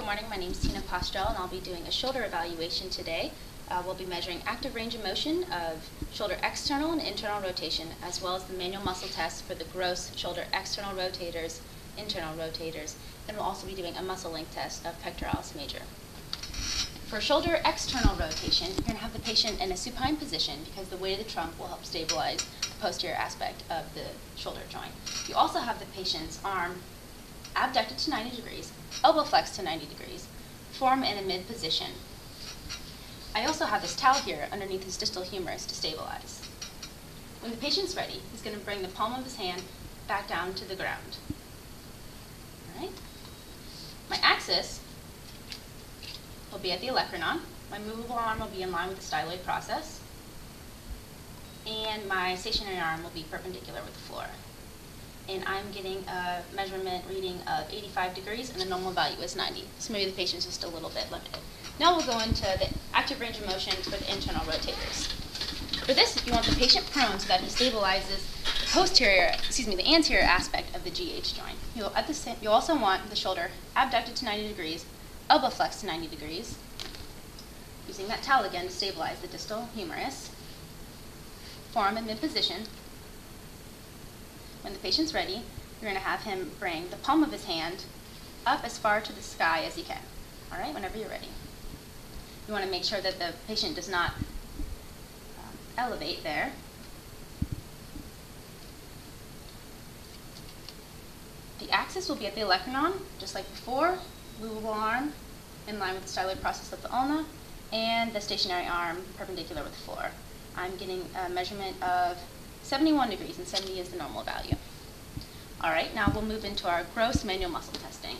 Good morning, my name is Tina Postrel and I'll be doing a shoulder evaluation today. We'll be measuring active range of motion of shoulder external and internal rotation, as well as the manual muscle test for the gross shoulder external rotators, internal rotators, and we'll also be doing a muscle length test of pectoralis major. For shoulder external rotation, you're going to have the patient in a supine position because the weight of the trunk will help stabilize the posterior aspect of the shoulder joint. You also have the patient's arm abducted to 90 degrees, elbow flexed to 90 degrees, forearm in a mid position. I also have this towel here underneath his distal humerus to stabilize. When the patient's ready, he's going to bring the palm of his hand back down to the ground. All right. My axis will be at the olecranon. My movable arm will be in line with the styloid process. And my stationary arm will be perpendicular with the floor. And I'm getting a measurement reading of 85 degrees, and the normal value is 90. So maybe the patient's just a little bit limited. Now we'll go into the active range of motion for the internal rotators. For this, you want the patient prone so that he stabilizes the anterior aspect of the GH joint. You'll also want the shoulder abducted to 90 degrees, elbow flexed to 90 degrees, using that towel again to stabilize the distal humerus, forearm in mid position. When the patient's ready, you're going to have him bring the palm of his hand up as far to the sky as he can. All right, whenever you're ready. You want to make sure that the patient does not elevate there. The axis will be at the olecranon, just like before, movable arm in line with the styloid process of the ulna, and the stationary arm perpendicular with the floor. I'm getting a measurement of 71 degrees, and 70 is the normal value. All right, now we'll move into our gross manual muscle testing.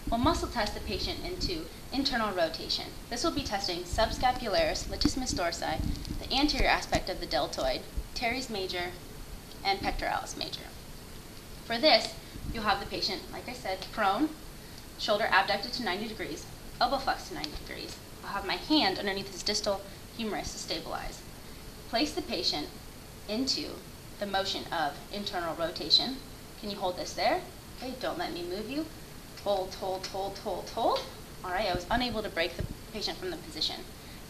We'll muscle test the patient into internal rotation. This will be testing subscapularis, latissimus dorsi, the anterior aspect of the deltoid, teres major, and pectoralis major. For this, you'll have the patient, like I said, prone, shoulder abducted to 90 degrees, elbow flexed to 90 degrees. I'll have my hand underneath his distal humerus to stabilize. Place the patient into the motion of internal rotation. Can you hold this there? Okay, don't let me move you. Hold, hold, hold, hold, hold. All right, I was unable to break the patient from the position.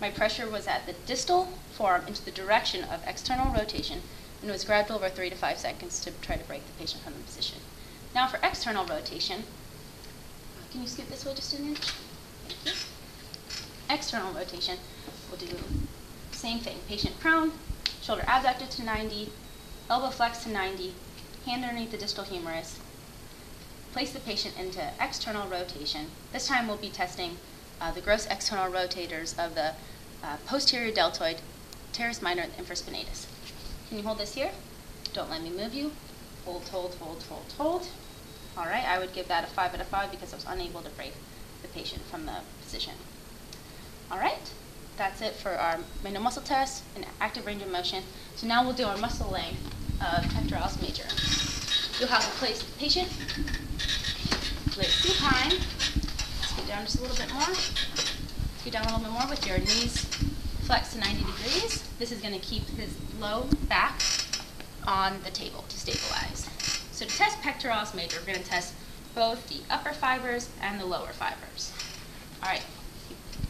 My pressure was at the distal forearm into the direction of external rotation, and it was gradual over 3 to 5 seconds to try to break the patient from the position. Now for external rotation, can you scoot this way just an inch? Thank you. External rotation, we'll do the same thing. Patient prone, shoulder abducted to 90, elbow flexed to 90, hand underneath the distal humerus. Place the patient into external rotation. This time we'll be testing the gross external rotators of the posterior deltoid, teres minor, and infraspinatus. Can you hold this here? Don't let me move you. Hold, hold, hold, hold, hold. All right, I would give that a 5 out of 5 because I was unable to break the patient from the position. All right. That's it for our manual muscle test and active range of motion. So now we'll do our muscle length of pectoralis major. You'll have to place the patient, lay supine, scoot down just a little bit more, scoot down a little bit more with your knees flexed to 90 degrees. This is going to keep his low back on the table to stabilize. So to test pectoralis major, we're going to test both the upper fibers and the lower fibers. All right,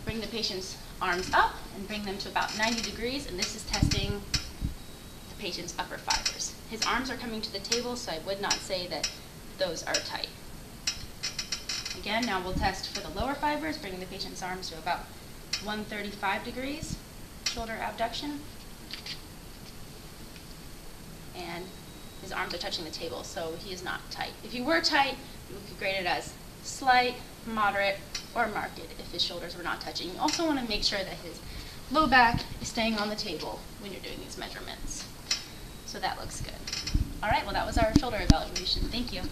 bring the patient's arms up and bring them to about 90 degrees, and this is testing the patient's upper fibers. His arms are coming to the table, so I would not say that those are tight. Again, now we'll test for the lower fibers, bringing the patient's arms to about 135 degrees, shoulder abduction, and his arms are touching the table, so he is not tight. If he were tight, we could grade it as slight, moderate, or marked if his shoulders were not touching. You also want to make sure that his low back is staying on the table when you're doing these measurements. So that looks good. All right, well that was our shoulder evaluation. Thank you.